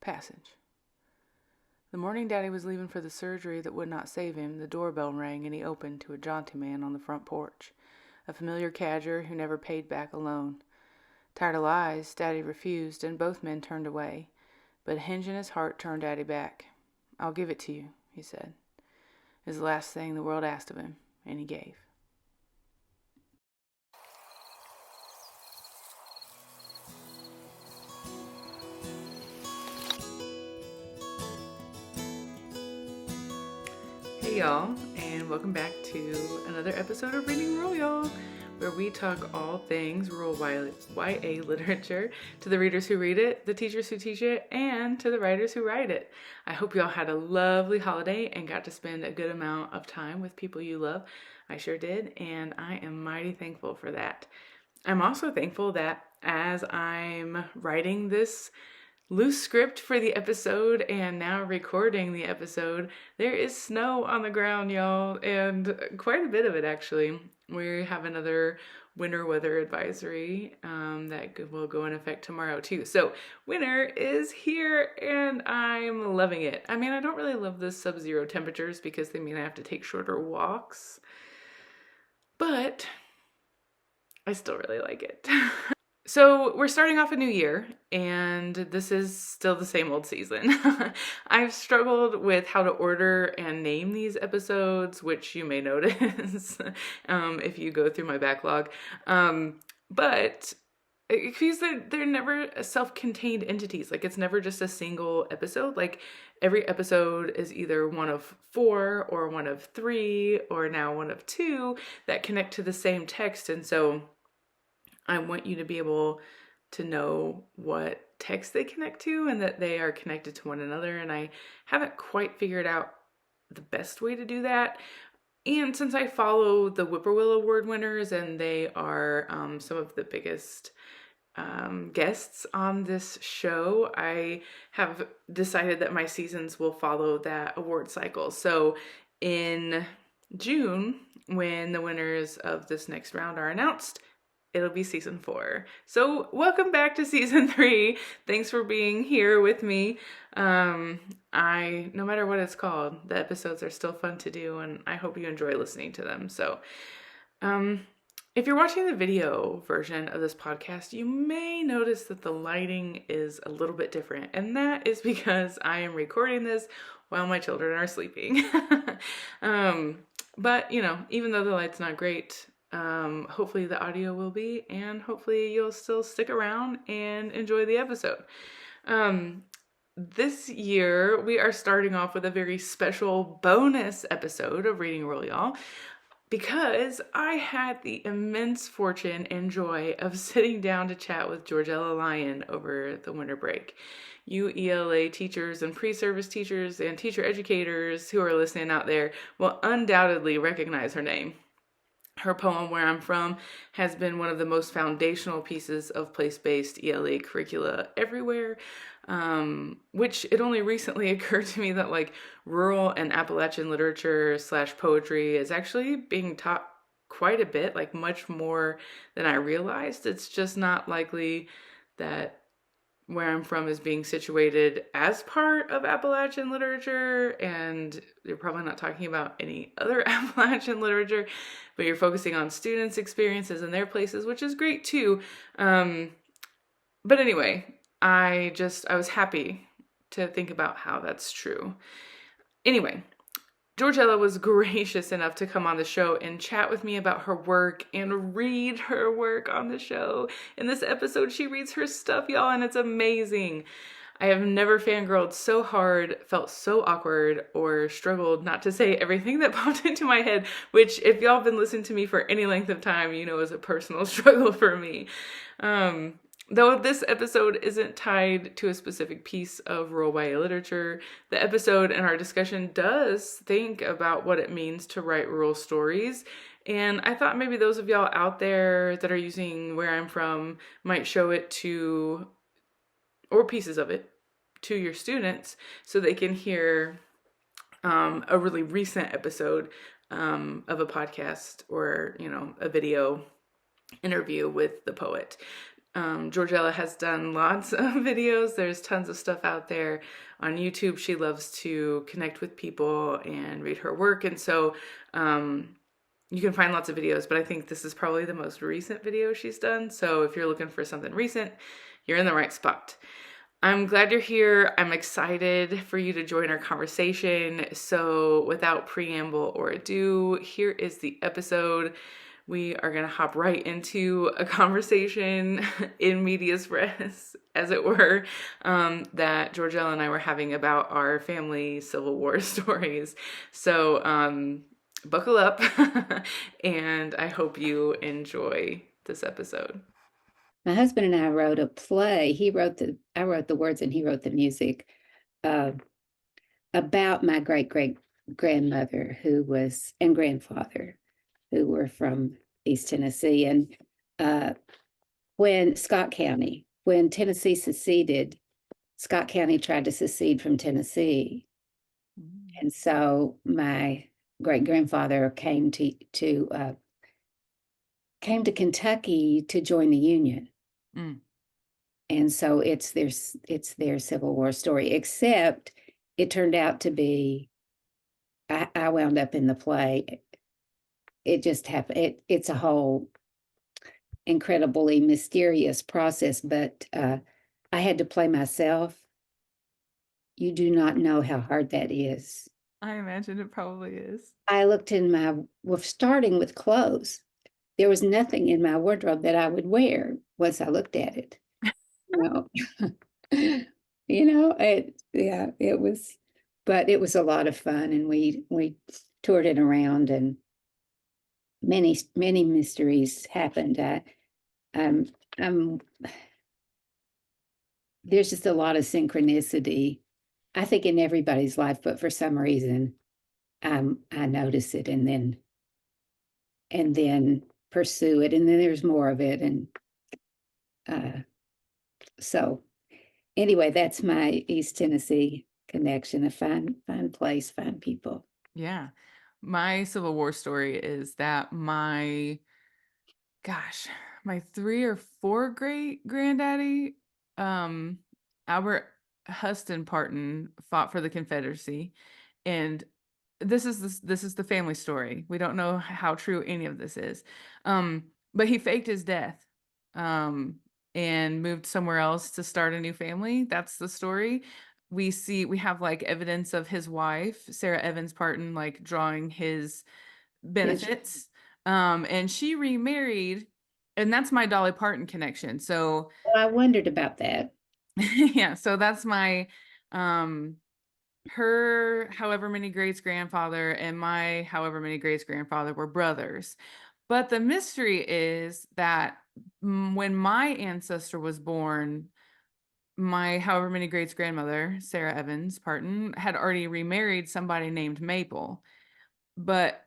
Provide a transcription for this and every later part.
Passage. The morning Daddy was leaving for the surgery that would not save him, the doorbell rang and he opened to a jaunty man on the front porch, a familiar cadger who never paid back a loan. Tired of lies, Daddy refused, and both men turned away. But a hinge in his heart turned Daddy back. "I'll give it to you," he said. It was the last thing the world asked of him, and he gave. Hey y'all, and welcome back to another episode of Reading Royal, where we talk all things rural YA literature to the readers who read it, the teachers who teach it, and to the writers who write it. I hope y'all had a lovely holiday and got to spend a good amount of time with people you love. I sure did, and I am mighty thankful for that. I'm also thankful that as I'm writing this loose script for the episode and now recording the episode, there is snow on the ground, y'all, and quite a bit of it actually. We have another winter weather advisory that will go in effect tomorrow too. So winter is here and I'm loving it. I mean, I don't really love the sub-zero temperatures because they mean I have to take shorter walks, but I still really like it. So we're starting off a new year, and this is still the same old season. I've struggled with how to order and name these episodes, which you may notice if you go through my backlog. But because they're never self-contained entities. Like, it's never just a single episode. Like, every episode is either one of 4 or one of 3 or now one of 2 that connect to the same text. And so I want you to be able to know what text they connect to and that they are connected to one another. And I haven't quite figured out the best way to do that. And since I follow the Whippoorwill Award winners and they are some of the biggest guests on this show, I have decided that my seasons will follow that award cycle. So in June, when the winners of this next round are announced, it'll be season 4. So welcome back to season 3. Thanks for being here with me. No matter what it's called, the episodes are still fun to do and I hope you enjoy listening to them. So, if you're watching the video version of this podcast, you may notice that the lighting is a little bit different. And that is because I am recording this while my children are sleeping. But even though the light's not great, hopefully the audio will be, and hopefully you'll still stick around and enjoy the episode. This year we are starting off with a very special bonus episode of Reading Royal because I had the immense fortune and joy of sitting down to chat with George Ella Lyon over the winter break. You ELA teachers and pre-service teachers and teacher educators who are listening out there will undoubtedly recognize her name. Her poem, Where I'm From, has been one of the most foundational pieces of place-based ELA curricula everywhere, which it only recently occurred to me that like rural and Appalachian literature / poetry is actually being taught quite a bit, like much more than I realized. It's just not likely that Where I'm From is being situated as part of Appalachian literature, and you're probably not talking about any other Appalachian literature, but you're focusing on students' experiences in their places, which is great too. But anyway, I was happy to think about how that's true. Anyway, George Ella was gracious enough to come on the show and chat with me about her work and read her work on the show. In this episode, she reads her stuff, y'all, and it's amazing. I have never fangirled so hard, felt so awkward, or struggled not to say everything that popped into my head, which if y'all have been listening to me for any length of time, you know is a personal struggle for me. Though this episode isn't tied to a specific piece of rural YA literature, the episode and our discussion does think about what it means to write rural stories. And I thought maybe those of y'all out there that are using Where I'm From might show it to, or pieces of it, to your students so they can hear a really recent episode of a podcast or, a video interview with the poet. George Ella has done lots of videos. There's tons of stuff out there on YouTube. She loves to connect with people and read her work. And so you can find lots of videos, but I think this is probably the most recent video she's done. So if you're looking for something recent, you're in the right spot. I'm glad you're here. I'm excited for you to join our conversation. So without preamble or ado, here is the episode. We are going to hop right into a conversation in medias res, as it were, that Georgella and I were having about our family Civil War stories. So buckle up, and I hope you enjoy this episode. My husband and I wrote a play. I wrote the words and he wrote the music, uh, about my great grandmother and grandfather who were from East Tennessee. And uh, when Tennessee seceded, Scott County tried to secede from Tennessee. And so my great grandfather came to Kentucky to join the Union. Mm. And so it's their Civil War story, except it turned out to be, I wound up in the play. It just happened. It's a whole incredibly mysterious process, but I had to play myself. You do not know how hard that is. I imagine it probably is. I looked starting with clothes. There was nothing in my wardrobe that I would wear once I looked at it. You know, it was, but it was a lot of fun, and we toured it around, and many mysteries happened. Um, um, there's just a lot of synchronicity, I think, in everybody's life, but for some reason, I notice it and then pursue it, and then there's more of it, and so. Anyway, that's my East Tennessee connection. A fine place, fine people. Yeah. My Civil War story is that my 3 or 4 great granddaddy, Albert Huston Parton, fought for the Confederacy. And this is the family story. We don't know how true any of this is. But he faked his death. And moved somewhere else to start a new family. That's the story. We have like evidence of his wife, Sarah Evans Parton, like drawing his His, benefits. And she remarried, and that's my Dolly Parton connection. So well, I wondered about that. yeah, so that's my her however many greats grandfather and my however many greats grandfather were brothers. But the mystery is that when my ancestor was born, my however many greats grandmother, Sarah Evans Parton, had already remarried somebody named Maple, but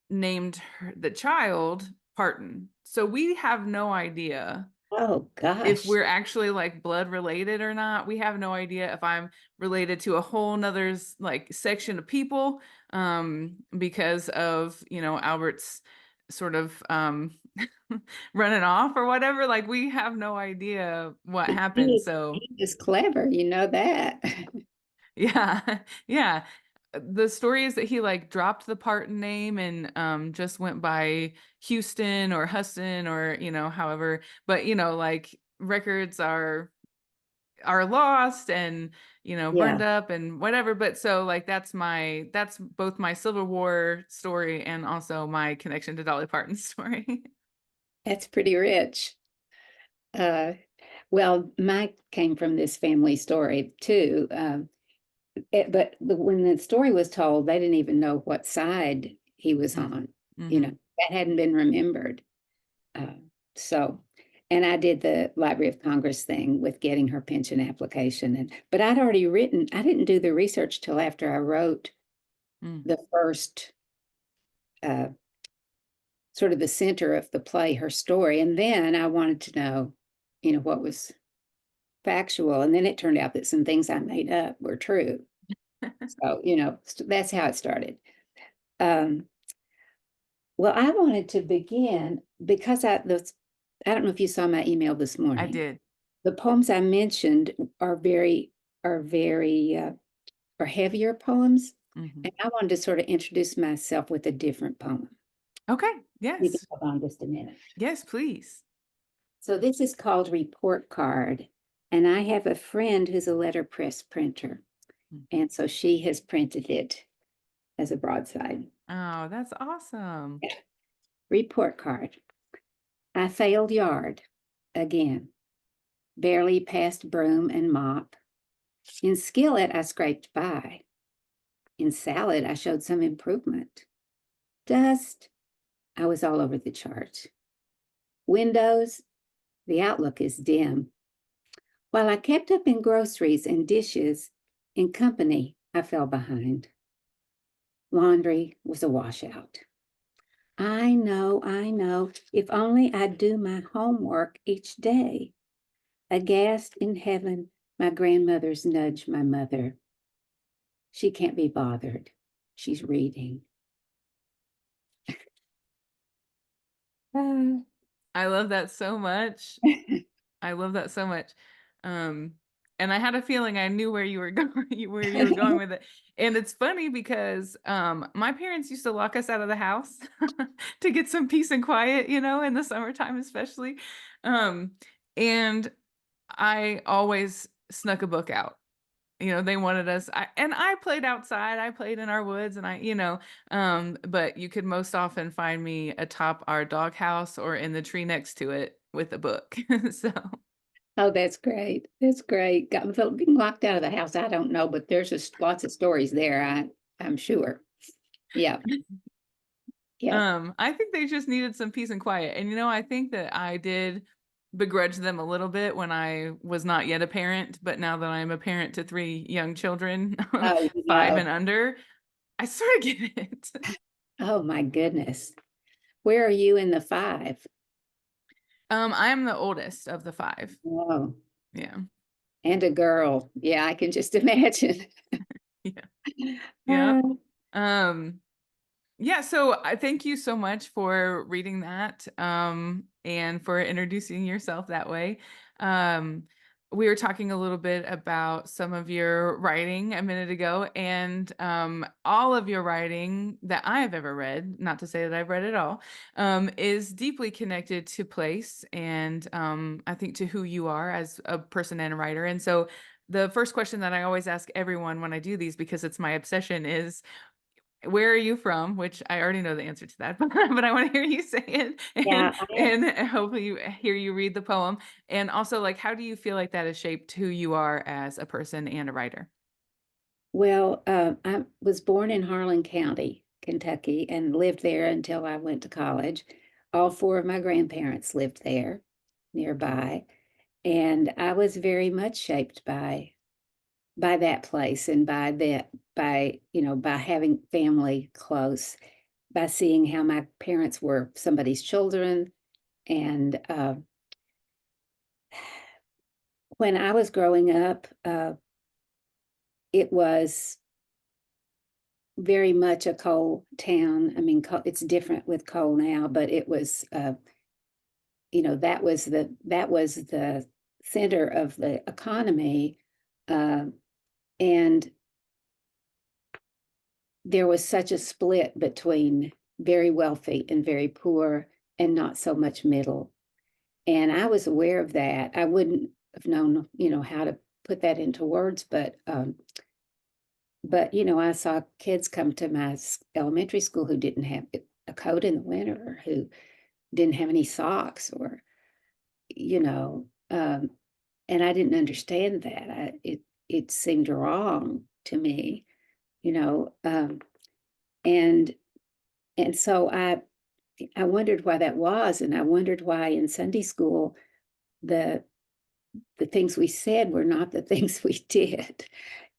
named the child Parton. So we have no idea Oh if gosh. we're actually like blood related or not. We have no idea if I'm related to a whole nother like section of people, because of, Albert's sort of running off or whatever. Like we have no idea what happened. So He is clever, you know that. yeah, yeah. The story is that he like dropped the Parton name and just went by Houston or Huston or however. But like records are lost and burned Yeah, up and whatever. But so like that's both my Civil War story and also my connection to Dolly Parton's story. that's pretty rich. Uh, well, Mike came from this family story too. But when the story was told, they didn't even know what side he was Mm. on. Hmm. That hadn't been remembered. Uh, so, and I did the Library of Congress thing with getting her pension application, but I'd already written. I didn't do the research till after I wrote Mm. the first, uh, sort of the center of the play, her story, and then I wanted to know, what was factual, and then it turned out that some things I made up were true. So, that's how it started. Um, well, I wanted to begin because I don't know if you saw my email this I morning. did. The poems I mentioned are very are heavier poems, Hmm. and I wanted to sort of introduce myself with a different poem. Okay. You can Yes. hold on just a minute. Yes, please. So this is called Report Card, and I have a friend who's a letterpress printer, Mm. and so she has printed it as a broadside. Oh, that's awesome. Report Card. I failed yard again. Barely passed broom and mop. In skillet, I scraped by. In salad, I showed some improvement. Dust, I was all over the chart. Windows, the outlook is dim. While I kept up in groceries and dishes, in company, I fell behind. Laundry was a washout. I know, I know. If only I'd do my homework each day. Aghast in heaven, my grandmother's nudged my mother. She can't be bothered. She's reading. Uh, I love that so much. I love that so much. Um, and I had a feeling I knew where you were going, where you were going with it. And it's funny because my parents used to lock us out of the house to get some peace and quiet, in the summertime especially. Um, and I always snuck a book out. They wanted us, and I played outside. I played in our woods, and but you could most often find me atop our doghouse or in the tree next to it with a book. So, oh, that's great. That's great. Got being locked out of the house. I don't know, but there's just lots of stories there. I'm sure. Yeah. Yeah. I think they just needed some peace and quiet. And I think that I did begrudge them a little bit when I was not yet a parent, but now that I'm a parent to three young children, Oh, 5 no. and under, I sort of get it. Oh, my goodness. Where are you in the five? I'm the oldest of the five. Oh, Yeah. and a girl. Yeah, I can just imagine. Yeah. Yeah. Uh, Um, yeah, so I thank you so much for reading that, and for introducing yourself that way. Um, we were talking a little bit about some of your writing a minute ago, and all of your writing that I have ever read, not to say that I've read it all, is deeply connected to place and I think to who you are as a person and a writer. And so the first question that I always ask everyone when I do these, because it's my obsession, is where are you from? Which I already know the answer to that, but I want to hear you say it, yeah, and hopefully hear you read the poem. And also, like, how do you feel like that has shaped who you are as a person and a writer? well, I was born in Harlan County, Kentucky, and lived there until I went to college. All four of my grandparents lived there nearby, and I was very much shaped by that place and by having family close, by seeing how my parents were somebody's children. And when I was growing up, it was very much a coal town. I mean, it's different with coal now, but it was, that was the center of the economy, uh, and there was such a split between very wealthy and very poor, and not so much middle. And I was aware of that. I wouldn't have known, how to put that into words, but I saw kids come to my elementary school who didn't have a coat in the winter, who didn't have any socks, or you know, and I didn't understand that. It seemed wrong to me, you know, and so I wondered why that was, and I wondered why in Sunday school the the things we said were not the things we did,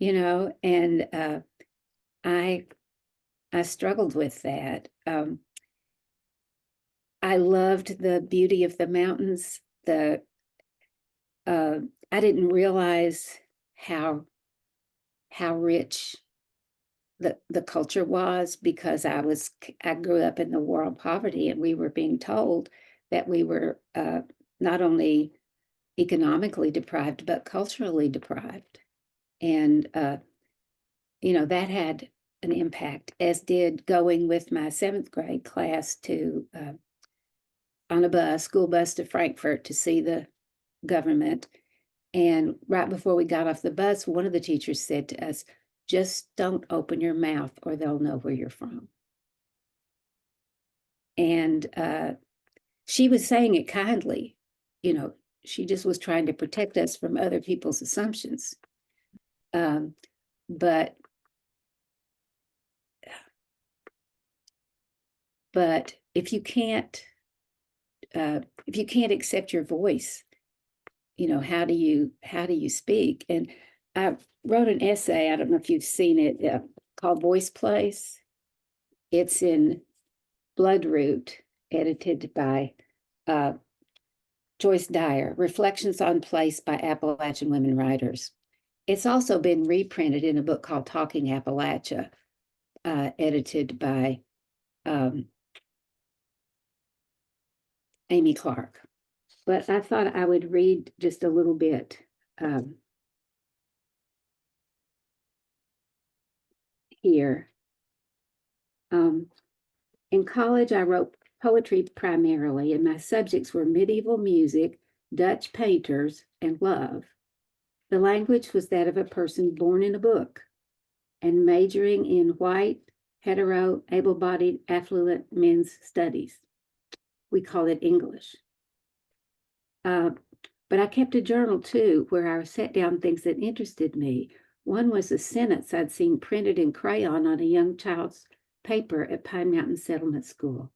and I I struggled with that. I loved the beauty of the mountains. The uh, I didn't realize how rich the culture was, because I grew up in the world poverty, and we were being told that we were not only economically deprived, but culturally deprived. And, that had an impact, as did going with my seventh grade class to on a bus, school bus to Frankfurt to see the government. And right before we got off the bus, one of the teachers said to us, just don't open your mouth or they'll know where you're from. And she was saying it kindly. She just was trying to protect us from other people's assumptions. But if you can't accept your voice, how do you speak? And I wrote an essay, I don't know if you've seen it, called Voice Place. It's in Bloodroot, edited by Joyce Dyer, Reflections on Place by Appalachian Women Writers. It's also been reprinted in a book called Talking Appalachia, edited by Amy Clark. But I thought I would read just a little bit here. In college, I wrote poetry primarily, and my subjects were medieval music, Dutch painters, and love. The language was that of a person born in a book and majoring in white, hetero, able-bodied, affluent men's studies. We call it English. But I kept a journal too, where I set down things that interested me. One was a sentence I'd seen printed in crayon on a young child's paper at Pine Mountain Settlement School.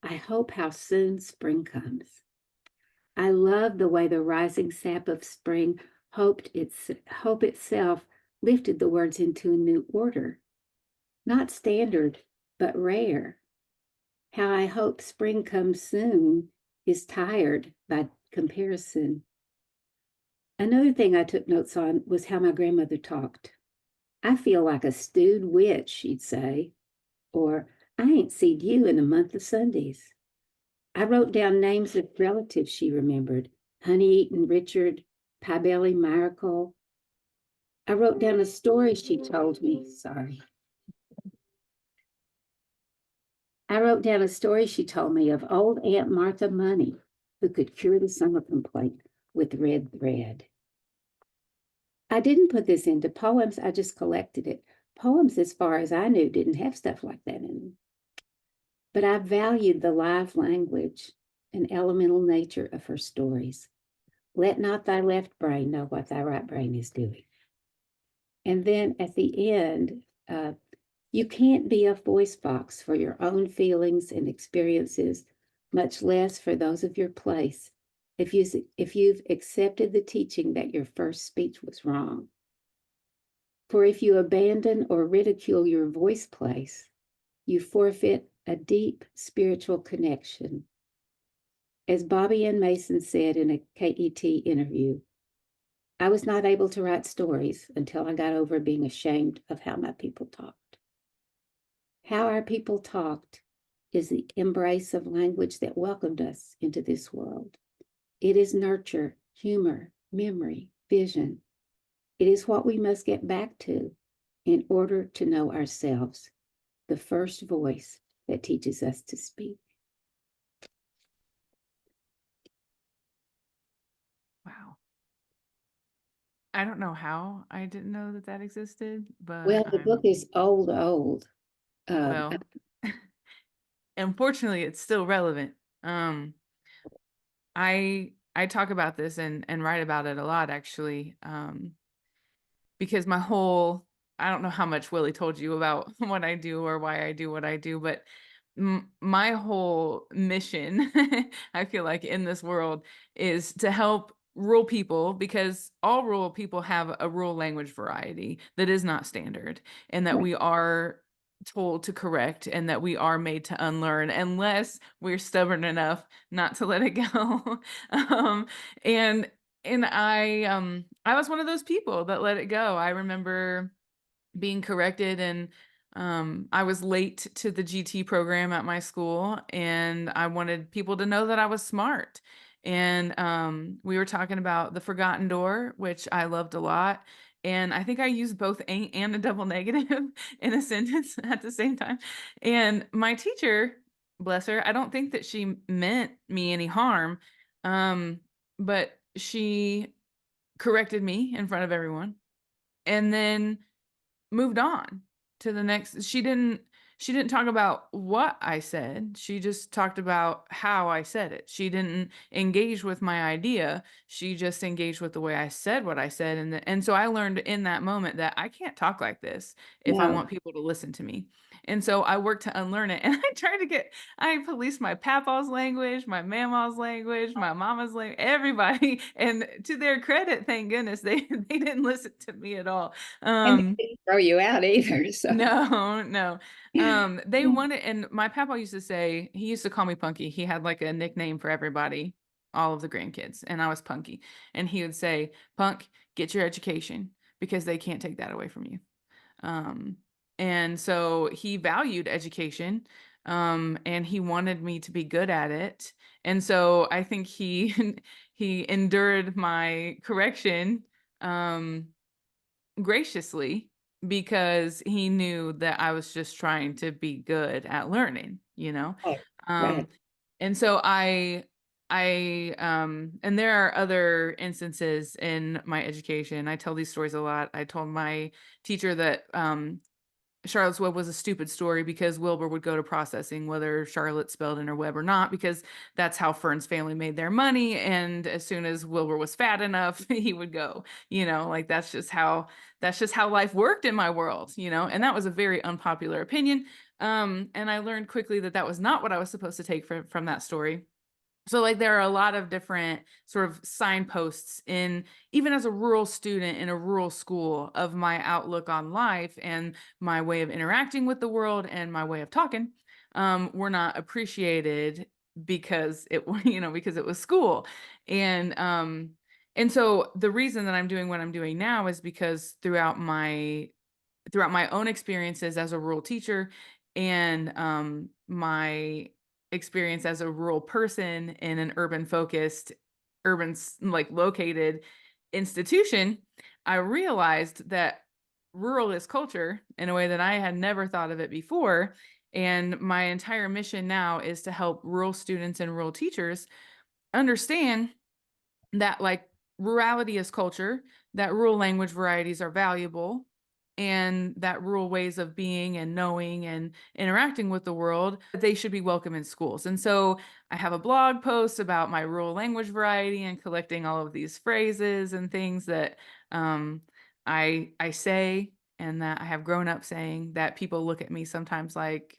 I hope how soon spring comes. I love the way the rising sap of spring hope itself lifted the words into a new order. Not standard, but rare. How I hope spring comes soon is tired by comparison. Another thing I took notes on was how my grandmother talked. I feel like a stewed witch, she'd say, or I ain't seen you in a month of Sundays. I wrote down names of relatives she remembered, Honey-Eaten Richard, Pie-Belly Miracle. I wrote down a story she told me, I wrote down a story she told me of old Aunt Martha Money, who could cure the summer complaint with red thread. I didn't put this into poems, I just collected it. Poems, as far as I knew, didn't have stuff like that in them. But I valued the live language and elemental nature of her stories. Let not thy left brain know what thy right brain is doing. And then at the end, you can't be a voice box for your own feelings and experiences, much less for those of your place, if you've accepted the teaching that your first speech was wrong. For if you abandon or ridicule your voice place, you forfeit a deep spiritual connection. As Bobby Ann Mason said in a KET interview, I was not able to write stories until I got over being ashamed of how my people talked. How our people talked is the embrace of language that welcomed us into this world. It is nurture, humor, memory, vision. It is what we must get back to in order to know ourselves, the first voice that teaches us to speak. Wow. I don't know how I didn't know that existed, but Well, the book is old. well, unfortunately, it's still relevant. I talk about this and write about it a lot, actually, because I don't know how much Willie told you about what I do or why I do what I do, but my whole mission, I feel like, in this world is to help rural people, because all rural people have a rural language variety that is not standard, and that we are told to correct, and that we are made to unlearn unless we're stubborn enough not to let it go. um, and I was one of those people that let it go. I remember being corrected, and I was late to the GT program at my school, and I wanted people to know that I was smart. And we were talking about The Forgotten Door, which I loved a lot. And I think I used both ain't and a double negative in a sentence at the same time. And my teacher, bless her, I don't think that she meant me any harm, but she corrected me in front of everyone and then moved on to the next. She didn't talk about what I said. She just talked about how I said it. She didn't engage with my idea. She just engaged with the way I said what I said. And so I learned in that moment that I can't talk like this if I No. want people to listen to me. And so I worked to unlearn it. And I policed my papa's language, my mama's language, my mama's language, everybody. And to their credit, thank goodness, they didn't listen to me at all. And they didn't throw you out either. So No, no. They wanted, and my papa used to say, he used to call me Punky. He had like a nickname for everybody, all of the grandkids, and I was Punky. And he would say, Punk, get your education because they can't take that away from you. Um, and so he valued education, and he wanted me to be good at it. And so I think he he endured my correction, um, graciously because he knew that I was just trying to be good at learning, you know? right, Um, right. and so and there are other instances in my education. I tell these stories a lot. I told my teacher that Charlotte's Web was a stupid story because Wilbur would go to processing whether Charlotte spelled in her web or not, because that's how Fern's family made their money. And as soon as Wilbur was fat enough, he would go, like that's just how life worked in my world, and that was a very unpopular opinion. And I learned quickly that that was not what I was supposed to take from that story. So like there are a lot of different sort of signposts in, even as a rural student in a rural school, of my outlook on life and my way of interacting with the world and my way of talking, were not appreciated because because it was school. And so the reason that I'm doing what I'm doing now is because throughout my own experiences as a rural teacher and my experience as a rural person in an urban focused, like located institution, I realized that rural is culture in a way that I had never thought of it before. And my entire mission now is to help rural students and rural teachers understand that like rurality is culture, that rural language varieties are valuable, and that rural ways of being and knowing and interacting with the world, they should be welcome in schools. And so I have a blog post about my rural language variety and collecting all of these phrases and things that I say and that I have grown up saying, that people look at me sometimes like,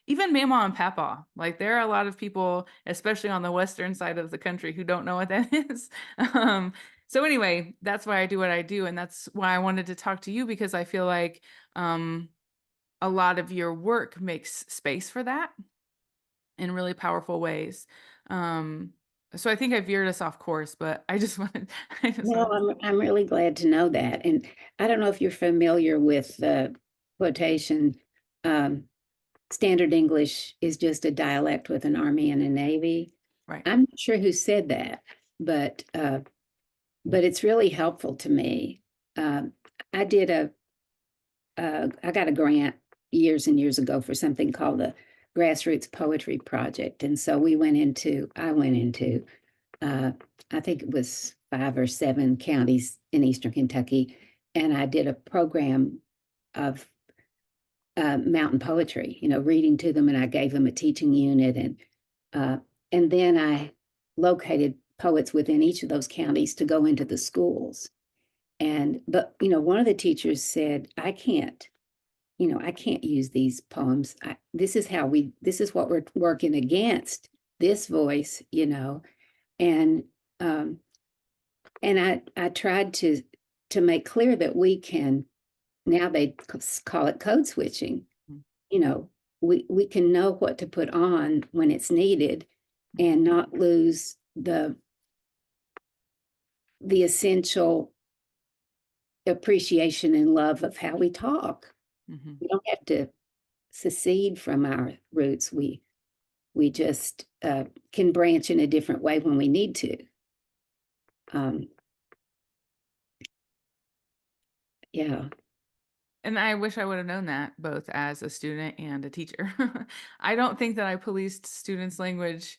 even mama and papa, like there are a lot of people, especially on the western side of the country, who don't know what that is. um, so anyway, that's why I do what I do, and that's why I wanted to talk to you, because I feel like a lot of your work makes space for that in really powerful ways. um, so I think I veered us off course, but I just wanted I just No, wanted I'm really glad to know that. And I don't know if you're familiar with the quotation, um, standard English is just a dialect with an army and a navy. right. I'm not sure who said that, but it's really helpful to me. Um, I did I got a grant years and years ago for something called the Grassroots Poetry Project, and so I went into, uh, I think it was 5 or 7 counties in Eastern Kentucky, and I did a program of mountain poetry, reading to them, and I gave them a teaching unit, uh, and then I located poets within each of those counties to go into the schools. But one of the teachers said, I can't use these poems. This is what we're working against, this voice, and um, I tried to make clear that we can, now they call it code switching. You know, we can know what to put on when it's needed and not lose the essential appreciation and love of how we talk. Mm-hmm. We don't have to secede from our roots. We just can branch in a different way when we need to. Yeah. And I wish I would have known that both as a student and a teacher. I don't think that I policed students' language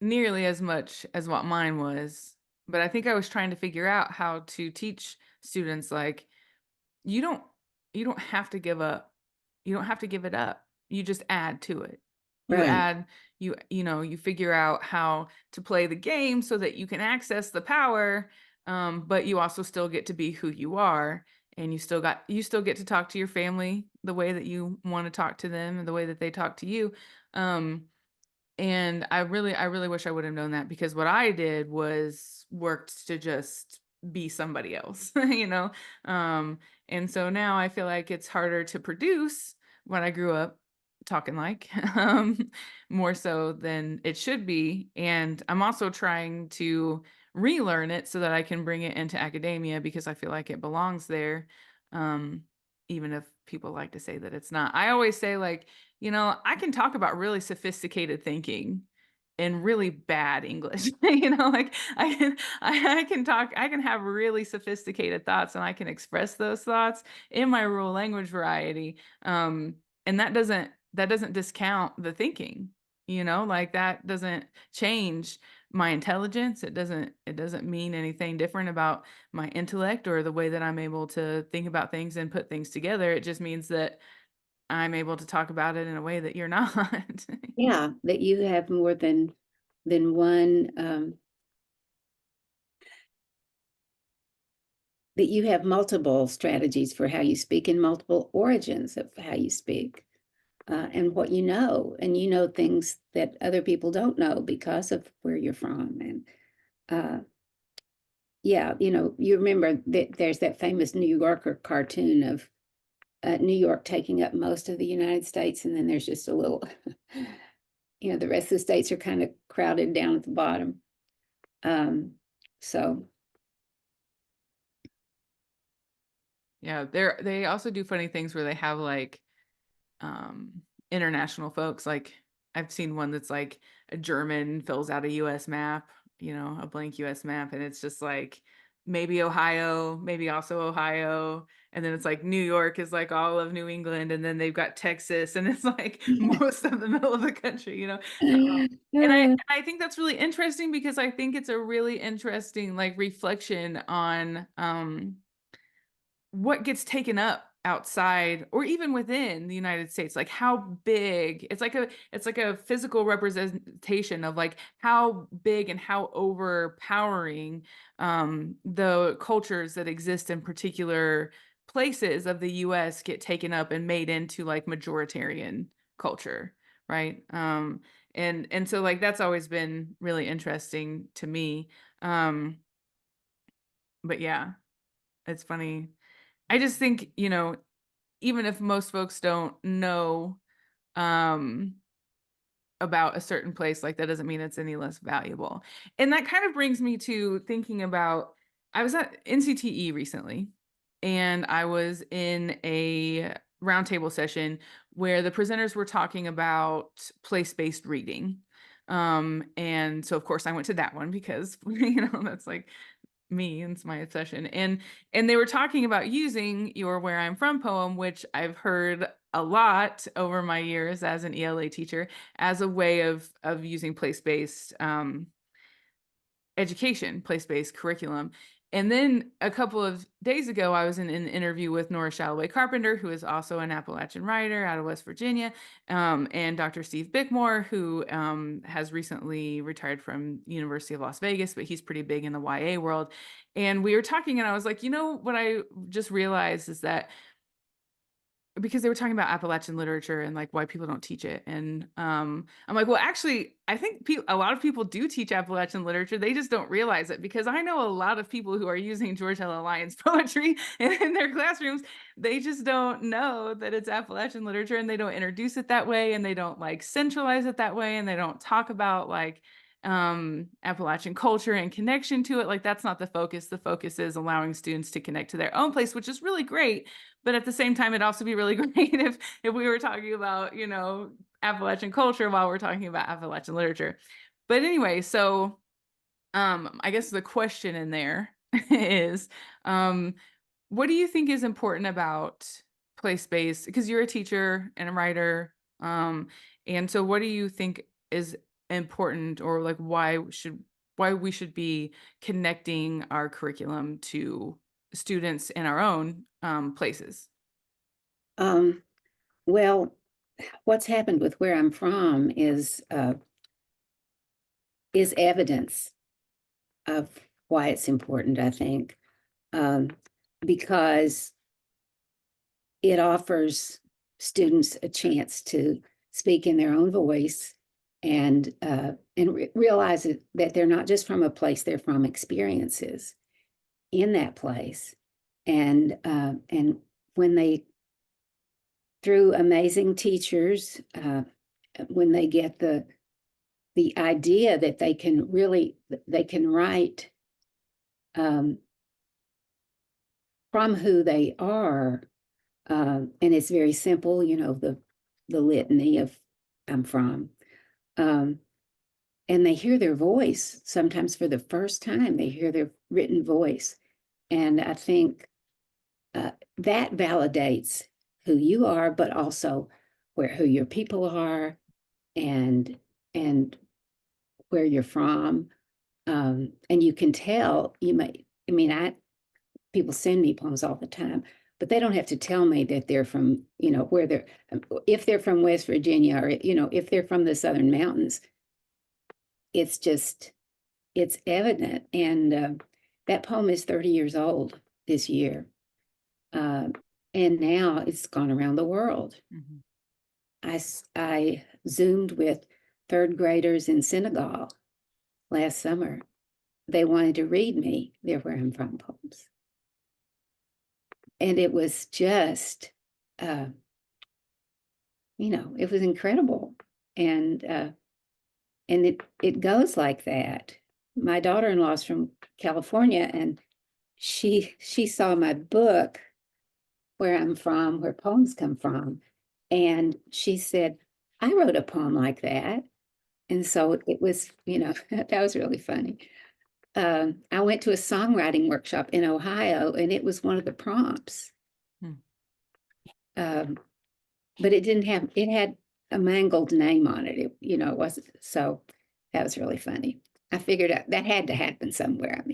nearly as much as what mine was, but I think I was trying to figure out how to teach students like you don't you don't have to give up. You don't have to give it up. You just add to it. You Right. add you figure out how to play the game so that you can access the power, but you also still get to be who you are, and you still get to talk to your family the way that you want to talk to them and the way that they talk to you. Um, and I really wish I would have known that because what I did was worked to just be somebody else, you know? Um, and so now I feel like it's harder to produce what I grew up talking like, more so than it should be. And I'm also trying to relearn it so that I can bring it into academia because I feel like it belongs there. Um, even if people like to say that it's not. I always say like, I can talk about really sophisticated thinking in really bad English. Like I can have really sophisticated thoughts and I can express those thoughts in my rural language variety. And that doesn't discount the thinking, like that doesn't change my intelligence. It doesn't mean anything different about my intellect or the way that I'm able to think about things and put things together. It just means that I'm able to talk about it in a way that you're not. Yeah, that you have more than one, that you have multiple strategies for how you speak and multiple origins of how you speak, and what you know, and you know things that other people don't know because of where you're from. And uh, yeah, you remember that there's that famous New Yorker cartoon of New York taking up most of the United States, and then there's just a little, the rest of the states are kind of crowded down at the bottom. Um, so Yeah, they also do funny things where they have like um international folks. Like I've seen one that's like a German fills out a US map, a blank US map, and it's just like maybe Ohio, maybe also Ohio, and then it's like New York is like all of New England, and then they've got Texas, and it's like most of the middle of the country. And I think that's really interesting because I think it's a really interesting like reflection on what gets taken up outside or even within the United States, like how big it's like a physical representation of like how big and how overpowering the cultures that exist in particular places of the US get taken up and made into like majoritarian culture, right? And so like that's always been really interesting to me. um but yeah, it's funny. I just think, even if most folks don't know um, about a certain place, like that doesn't mean it's any less valuable. And that kind of brings me to thinking about I was at NCTE recently, and I was in a roundtable session where the presenters were talking about place-based reading. And so of course I went to that one because that's like me and it's my obsession. And they were talking about using your Where I'm From poem, which I've heard a lot over my years as an ELA teacher, as a way of using place-based education, place-based curriculum. And then a couple of days ago, I was in an interview with Nora Shalloway Carpenter, who is also an Appalachian writer out of West Virginia, and Dr. Steve Bickmore, who has recently retired from University of Las Vegas, but he's pretty big in the YA world. And we were talking, and I was like, what I just realized is that because they were talking about Appalachian literature and like why people don't teach it. And I'm like, well, actually, I think a lot of people do teach Appalachian literature. They just don't realize it because I know a lot of people who are using George Ella Lyon's poetry in their classrooms. They just don't know that it's Appalachian literature, and they don't introduce it that way, and they don't like centralize it that way, and they don't talk about like Appalachian culture and connection to it. Like that's not the focus. The focus is allowing students to connect to their own place, which is really great. But at the same time, it'd also be really great if we were talking about, Appalachian culture while we're talking about Appalachian literature. But anyway, so I guess the question in there is, what do you think is important about place-based? Because you're a teacher and a writer, and so what do you think is important, or like why we should be connecting our curriculum to students in our own places? Um, well, what's happened with where I'm from is evidence of why it's important, I think, um, because it offers students a chance to speak in their own voice and realize that they're not just from a place, they're from experiences in that place. And when they, through amazing teachers, when they get the idea that they can write from who they are, and it's very simple, the litany of I'm from, um, and they hear their voice sometimes for the first time. They hear their written voice, and I think that validates who you are, but also who your people are, and where you're from. And you can tell, people send me poems all the time, but they don't have to tell me that they're from, where they're, if they're from West Virginia, or, if they're from the Southern Mountains, it's evident. And that poem is 30 years old this year. And now it's gone around the world. Mhm. I Zoomed with third graders in Senegal last summer. They wanted to read me their Where I'm From poems. And it was just, it was incredible. And it goes like that. My daughter-in-law's from California, and she saw my book, Where I'm From, Where Poems Come From, and she said, I wrote a poem like that. And so it was, that was really funny. I went to a songwriting workshop in Ohio, and it was one of the prompts. Hmm. But it had a mangled name on it. It wasn't, so that was really funny. I figured out that had to happen somewhere.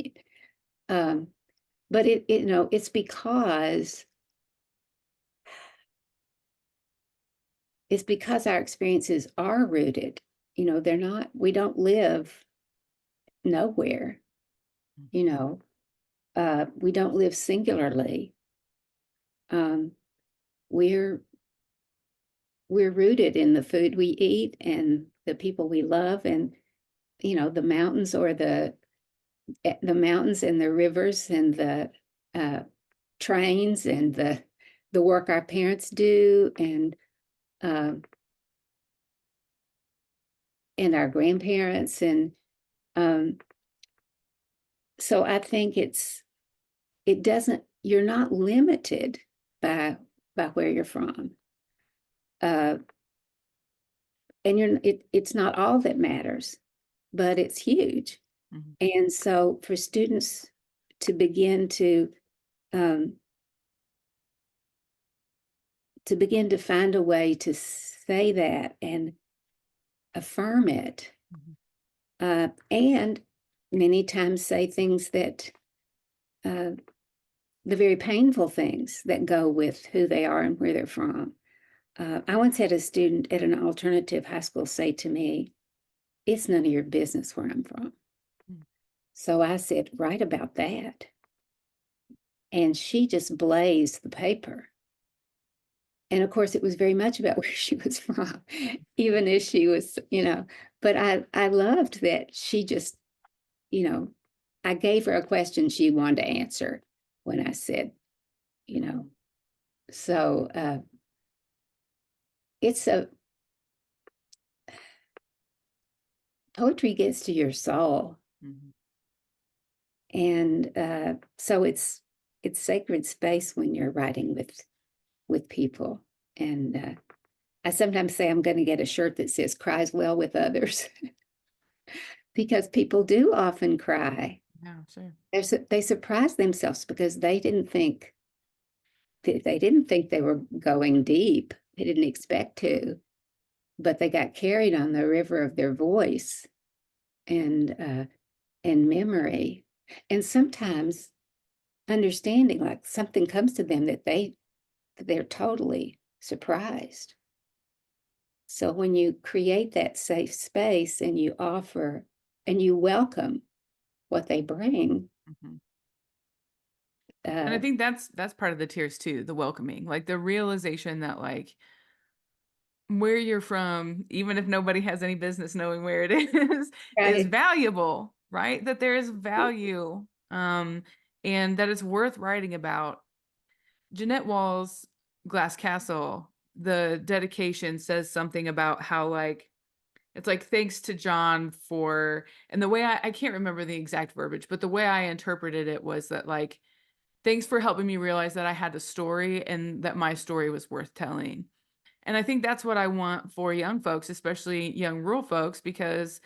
But it's because our experiences are rooted. They're not, we don't live nowhere, we don't live singularly. We're rooted in the food we eat and the people we love, and the mountains, or the mountains and the rivers and the trains and the work our parents do, and our grandparents. And so I think you're not limited by where you're from. And it's not all that matters, but it's huge. Mhm. And so for students to begin to find a way to say that and affirm it, and many times say things that the very painful things that go with who they are and where they're from. I once had a student at an alternative high school say to me, "It's none of your business where I'm from." Mm. So I said, "Write about that." And she just blazed the paper. And of course, it was very much about where she was from, even as she was, but I loved that she just, I gave her a question she wanted to answer when I said, so it's poetry gets to your soul. Mhm. And so it's sacred space when you're writing with people. And I sometimes say I'm going to get a shirt that says cries well with others because people do often cry. Yeah, sure. They surprise themselves because they didn't think they were going deep. They didn't expect to, but they got carried on the river of their voice and memory. And sometimes understanding, like something comes to them that they're totally surprised. So when you create that safe space and you offer and you welcome what they bring, Mhm. And I uh, think that's part of the tears too, the welcoming, like the realization that like where you're from, even if nobody has any business knowing where it is right, valuable, right? That there is value, and that it's worth writing about. Jeanette Wall's Glass Castle, the dedication says something about how like it's like thanks to John for, and the way I can't remember the exact verbiage, but the way I interpreted it was that like thanks for helping me realize that I had a story and that my story was worth telling. And I think that's what I want for young folks, especially young rural folks, because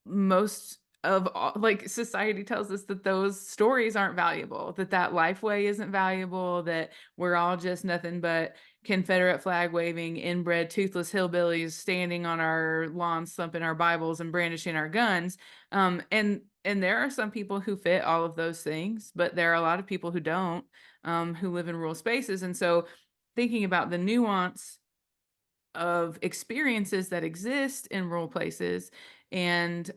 most of all, like society tells us that those stories aren't valuable, that that life way isn't valuable, that we're all just nothing but Confederate flag waving, inbred, toothless hillbillies standing on our lawns, thumping our Bibles and brandishing our guns. And there are some people who fit all of those things, but there are a lot of people who don't, who live in rural spaces. And so thinking about the nuance of experiences that exist in rural places and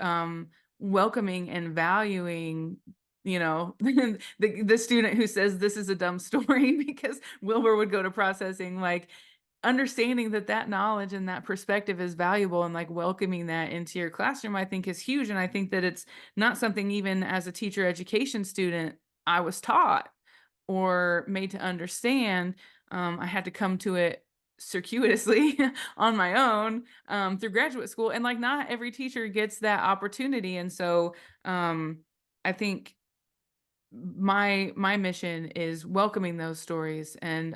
welcoming and valuing, you know, the student who says this is a dumb story because Wilbur would go to processing, like understanding that that knowledge and that perspective is valuable and like welcoming that into your classroom, I think is huge. And I think that it's not something even as a teacher education student I was taught or made to understand. I had to come to it circuitously on my own through graduate school. And like not every teacher gets that opportunity. And so I think my mission is welcoming those stories. And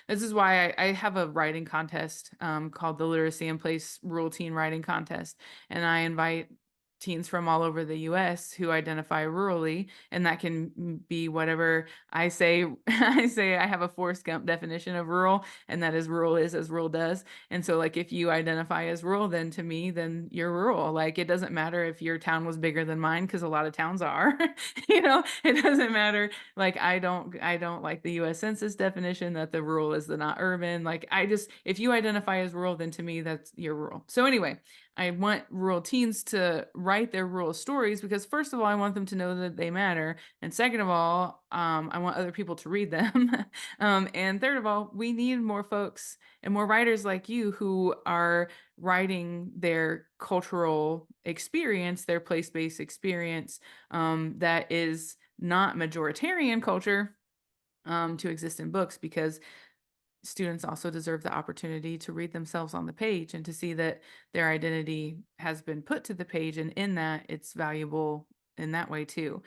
this is why I have a writing contest called the Literacy in Place Rural Teen Writing Contest. And I invite teens from all over the US who identify rurally, and that can be whatever I say. I say I have a Forrest Gump definition of rural, and that is rural is as rural does. And so like if you identify as rural, then to me, then you're rural. Like it doesn't matter if your town was bigger than mine, because a lot of towns are. You know, it doesn't matter. Like I don't like the US Census definition that the rural is the not urban. Like I just, if you identify as rural, then to me that's you're rural. So anyway, I want rural teens to write their rural stories because first of all, I want them to know that they matter. And second of all, I want other people to read them. And third of all, we need more folks and more writers like you who are writing their cultural experience, their place-based experience, that is not majoritarian culture, to exist in books, because students also deserve the opportunity to read themselves on the page and to see that their identity has been put to the page, and in that it's valuable in that way too.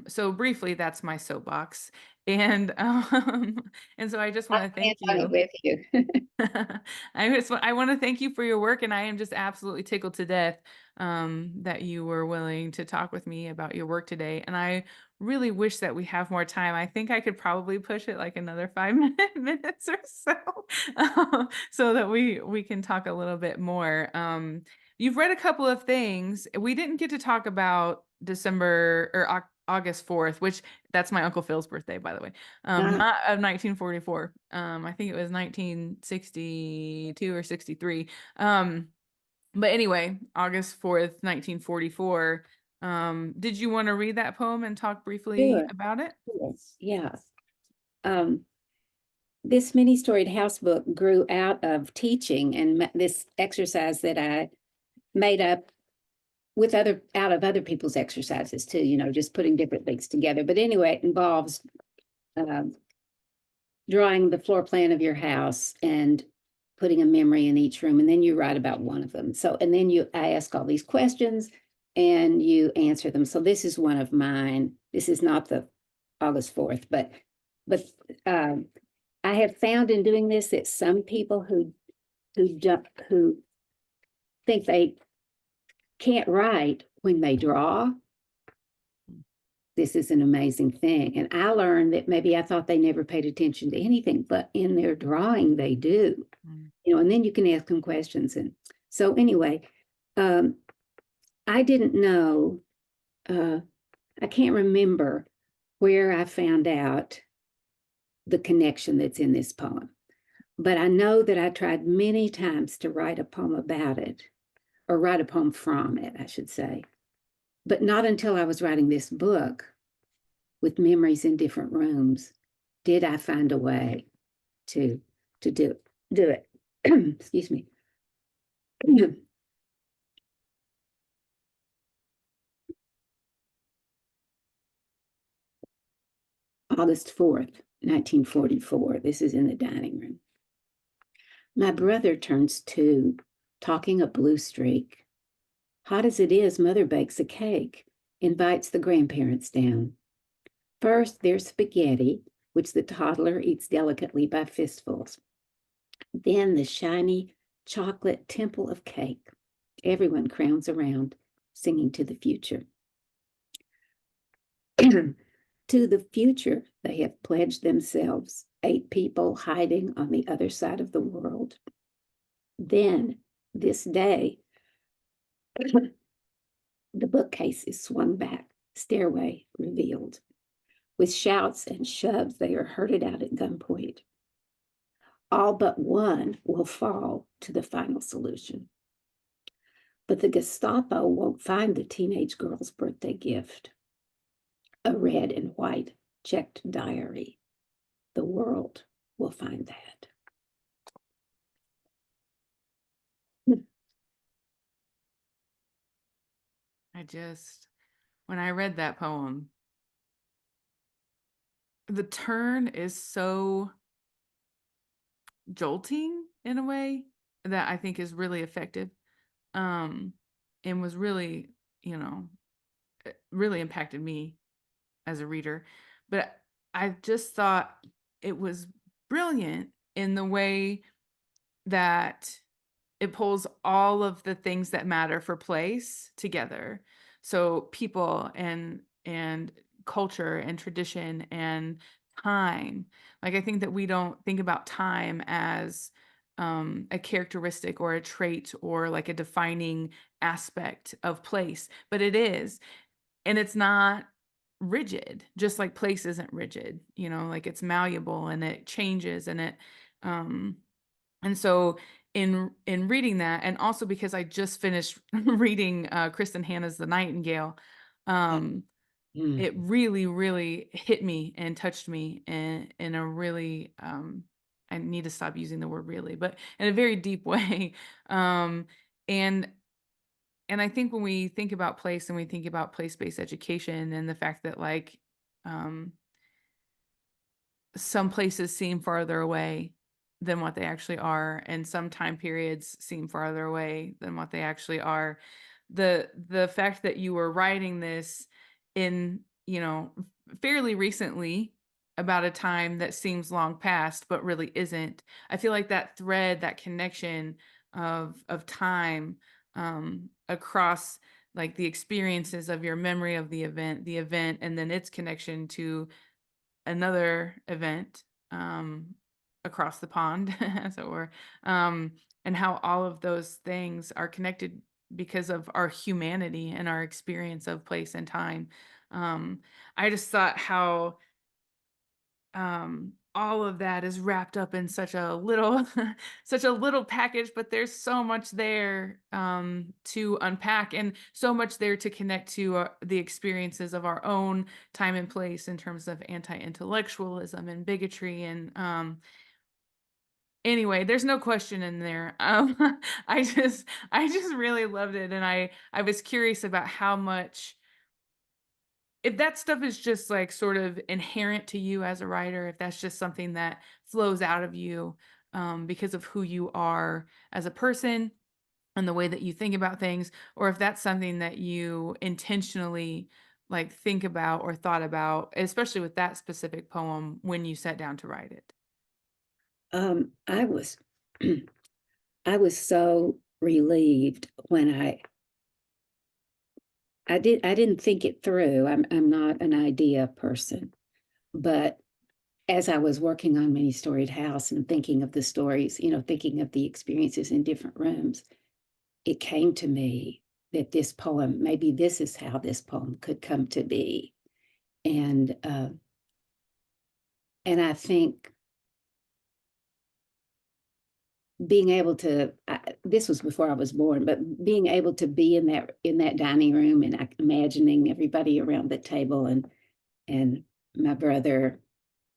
So briefly, that's my soapbox. And and so I just I want to stand thank on it you. with you. I want to thank you for your work, and I am just absolutely tickled to death that you were willing to talk with me about your work today. And I really wish that we have more time. I think I could probably push it like another 5 minutes or so, so that we can talk a little bit more. You've read a couple of things. We didn't get to talk about December or August 4th, which that's my Uncle Phil's birthday, by the way. Uh, Not of 1944. I think it was 1962 or 63. But anyway, August 4th, 1944. Did you want to read that poem and talk briefly sure. about it? Yes. Yeah. Um, this mini-storied house book grew out of teaching and this exercise that I made up with out of other people's exercises too, just putting different things together. But anyway, it involves um, drawing the floor plan of your house and putting a memory in each room, and then you write about one of them. So, and then I ask all these questions and you answer them. So this is one of mine. This is not the August 4th, but um, I have found in doing this that some people who who think they can't write when they draw, this is an amazing thing. And I learned that maybe I thought they never paid attention to anything, but in their drawing, they do. And then you can ask them questions. And so anyway, I didn't know, I can't remember where I found out the connection that's in this poem, but I know that I tried many times to write a poem about it, or write a poem from it, I should say. But not until I was writing this book with memories in different rooms did I find a way to do it. Excuse me. August 4th, 1944. This is in the dining room. My brother turns 2, talking a blue streak. Hot as it is, Mother bakes a cake, invites the grandparents down. First, there's spaghetti, which the toddler eats delicately by fistfuls. Then the shiny chocolate temple of cake. Everyone crowds around, singing to the future. To the future, they have pledged themselves, 8 people hiding on the other side of the world. Then, this day, the bookcase is swung back, stairway revealed. With shouts and shoves, they are herded out at gunpoint. All but one will fall to the final solution. But the Gestapo won't find the teenage girl's birthday gift, a red and white checked diary. The world will find that. When I read that poem, the turn is so jolting in a way that I think is really effective, and was really, really impacted me as a reader. But I just thought it was brilliant in the way that it pulls all of the things that matter for place together. So people and culture and tradition and time. Like, I think that we don't think about time as a characteristic or a trait or like a defining aspect of place, but it is. And it's not rigid, just like place isn't rigid, like it's malleable and it changes and it, and so in reading that, and also because I just finished reading Kristen Hanna's The Nightingale, it really, really hit me and touched me in a really, I need to stop using the word really, but in a very deep way. And I think when we think about place and we think about place-based education and the fact that like some places seem farther away than what they actually are, and some time periods seem farther away than what they actually are. The fact that you were writing this in, fairly recently about a time that seems long past but really isn't. I feel like that thread, that connection of time across like the experiences of your memory of the event, and then its connection to another event across the pond, as it were, and how all of those things are connected because of our humanity and our experience of place and time. I just thought how all of that is wrapped up in such a little such a little package, but there's so much there to unpack, and so much there to connect to the experiences of our own time and place in terms of anti-intellectualism and bigotry. And anyway, there's no question in there. I just really loved it, and I was curious about how much, if that stuff is just like sort of inherent to you as a writer, if that's just something that flows out of you because of who you are as a person and the way that you think about things, or if that's something that you intentionally like think about or thought about, especially with that specific poem when you sat down to write it. I was I was so relieved when I didn't think it through. I'm not an idea person, but as I was working on Many Storied House and thinking of the stories, thinking of the experiences in different rooms, it came to me that this poem, maybe this is how this poem could come to be. And I think being able to, this was before I was born, but being able to be in that dining room and imagining everybody around the table and my brother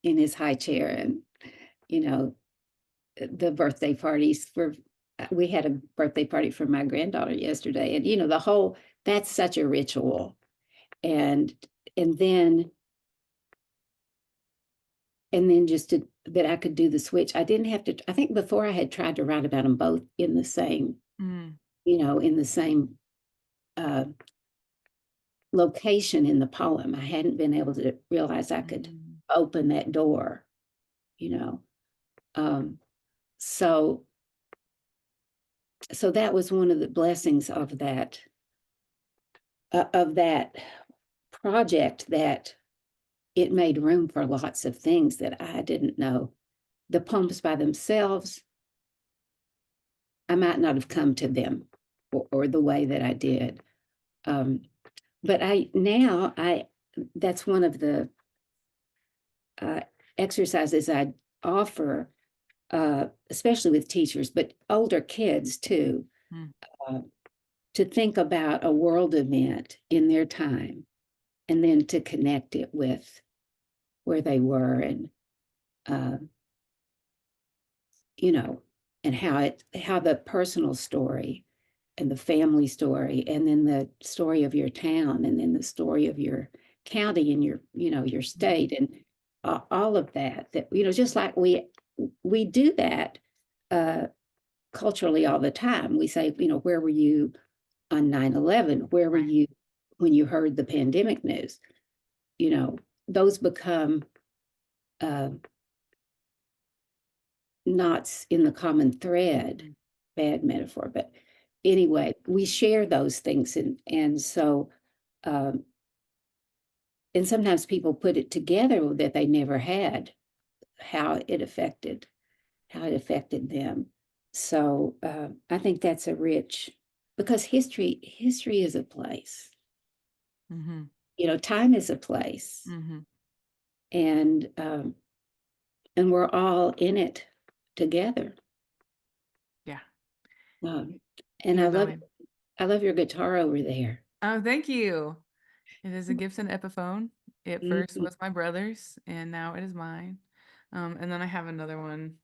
in his high chair and you know the birthday parties for we had a birthday party for my granddaughter yesterday, and the whole, that's such a ritual. and and then just that I could do the switch. I didn't have to, I think before I had tried to write about them both in the same, Mm. in the same uh, location in the poem. I hadn't been able to realize I could Mm. open that door, you know. Um, so that was one of the blessings of that project, that it made room for lots of things that I didn't know. The poems by themselves, I might not have come to them or the way that I did. But that's one of the uh, exercises I offer, especially with teachers, but older kids too, Mm. uh, to think about a world event in their time and then to connect it with where they were, and uh, you know, and how the personal story and the family story, and then the story of your town, and then the story of your county and your state, and all of that just like we do that uh, culturally all the time. We say, where were you on 9/11? Where were Right. you when you heard the pandemic news? Those become uh, knots in the common thread. Mm. Bad metaphor, but anyway, we share those things, and so um, and sometimes people put it together that they never had, how it affected them. So I think that's a rich, because history is a place. Mm-hmm. Time is a place, Mm-hmm. and we're all in it together. Yeah. Um, and Even though I, I love your guitar over there. oh, thank you. It is a Gibson Epiphone. It first Mhm. was my brother's, and now it is mine. And then I have another one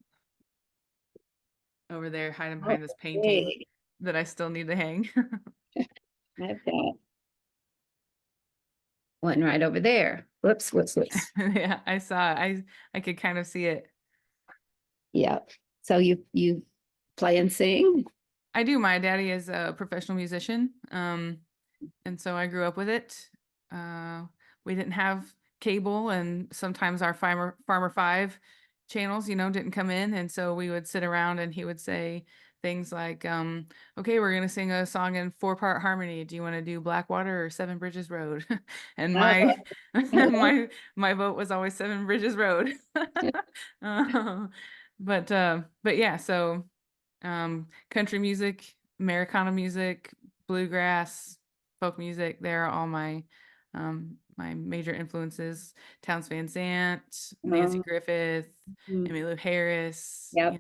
over there hiding behind this painting Okay, that I still need to hang. I've got one right over there. Whoops, whoops, whoops. Yeah, I saw it. I could kind of see it. Yeah. So you play and sing? I do. My daddy is a professional musician. And so I grew up with it. Uh, we didn't have cable, and sometimes our Farmer 5 channels, didn't come in, and so we would sit around and he would say things like, okay, we're gonna sing a song in 4-part harmony. Do you want to do Blackwater or Seven Bridges Road? And Oh, my my vote was always Seven Bridges Road. Uh, but yeah, so country music, Americana music, bluegrass, folk music. They're all my major influences. Townes Van Zandt, Nancy oh, Griffith, mm, Emmylou Harris. yep.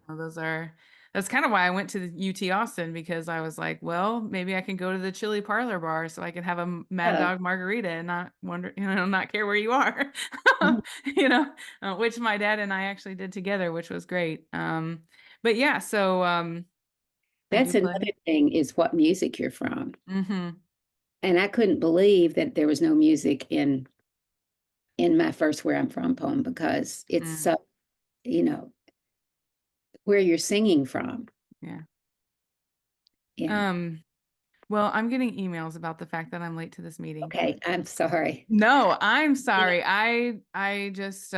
That's kind of why I went to the UT Austin, because I was like, well, maybe I can go to the Chili Parlor bar so I can have a Mad Oh, Dog margarita and not wonder, not care where you are, mhm. which my dad and I actually did together, which was great. But yeah, so I do That's play. another thing, is what music you're from. Mm-hmm. And I couldn't believe that there was no music in my first Where I'm From poem, because it's Mm. so, you know, where you're singing from. Yeah. Yeah. Um, well, I'm getting emails about the fact that I'm late to this meeting. Okay. I'm sorry. No, I'm sorry. I just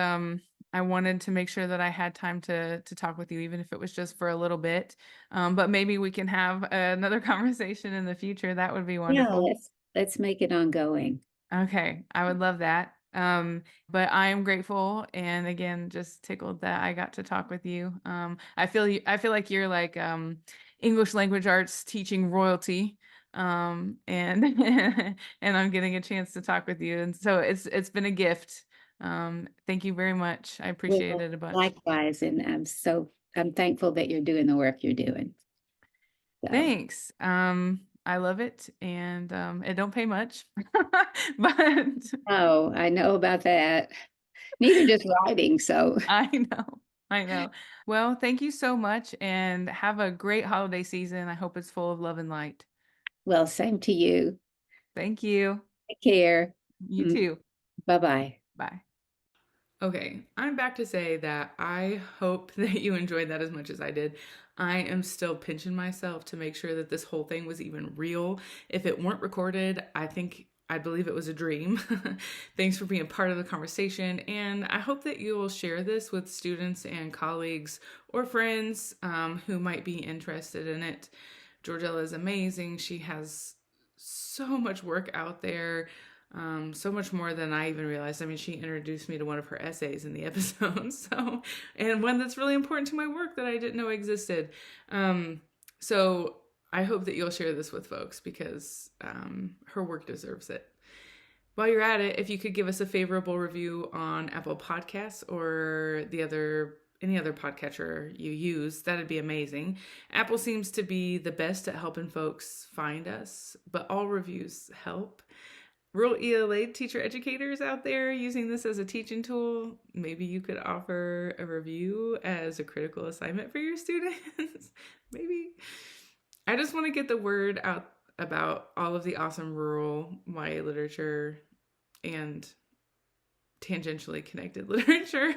I wanted to make sure that I had time to talk with you, even if it was just for a little bit. But maybe we can have another conversation in the future. That would be Yeah, wonderful. let's make it ongoing. Okay, I would love that. But I am grateful and again just tickled that I got to talk with you. I feel like you're like English language arts teaching royalty. And and I'm getting a chance to talk with you. And so it's been a gift. Thank you very much. I appreciate Well, it a bunch. likewise, and I'm thankful that you're doing the work you're doing. So, Thanks. I love it and it don't pay much. But oh, I know about that. Neither does writing. So, I know. I know. Well, thank you so much and have a great holiday season. I hope it's full of love and light. well, same to you. Thank you. Take care. You too. Bye bye. Bye. Okay, I'm back to say that I hope that you enjoyed that as much as I did. I am still pinching myself to make sure that this whole thing was even real. If it weren't recorded, I believe it was a dream. Thanks for being part of the conversation, and I hope that you will share this with students and colleagues or friends who might be interested in it. George Ella is amazing. She has so much work out there. So much more than I even realized. I mean, she introduced me to one of her essays in the episode, so, and one that's really important to my work that I didn't know existed. So I hope that you'll share this with folks because her work deserves it. While you're at it, if you could give us a favorable review on Apple Podcasts or any other podcatcher you use, that'd be amazing. Apple seems to be the best at helping folks find us, but all reviews help. Rural ELA teacher educators out there using this as a teaching tool, maybe you could offer a review as a critical assignment for your students. Maybe. I just want to get the word out about all of the awesome rural YA literature and tangentially connected literature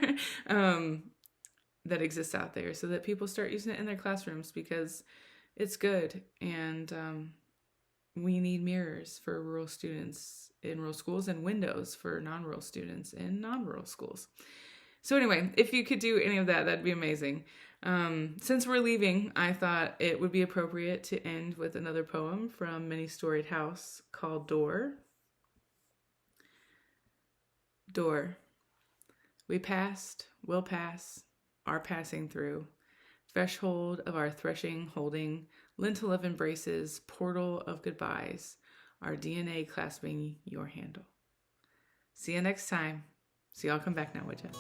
that exists out there so that people start using it in their classrooms because it's good. And we need mirrors for rural students in rural schools and windows for non-rural students in non-rural schools. So anyway, if you could do any of that, that'd be amazing. Since we're leaving, I thought it would be appropriate to end with another poem from Many Storied House called Door. Door. We passed, will pass, are passing through. Threshold of our threshing, holding, lintel of embraces, portal of goodbyes, our DNA clasping your handle. See you next time. So y'all come back now, would ya?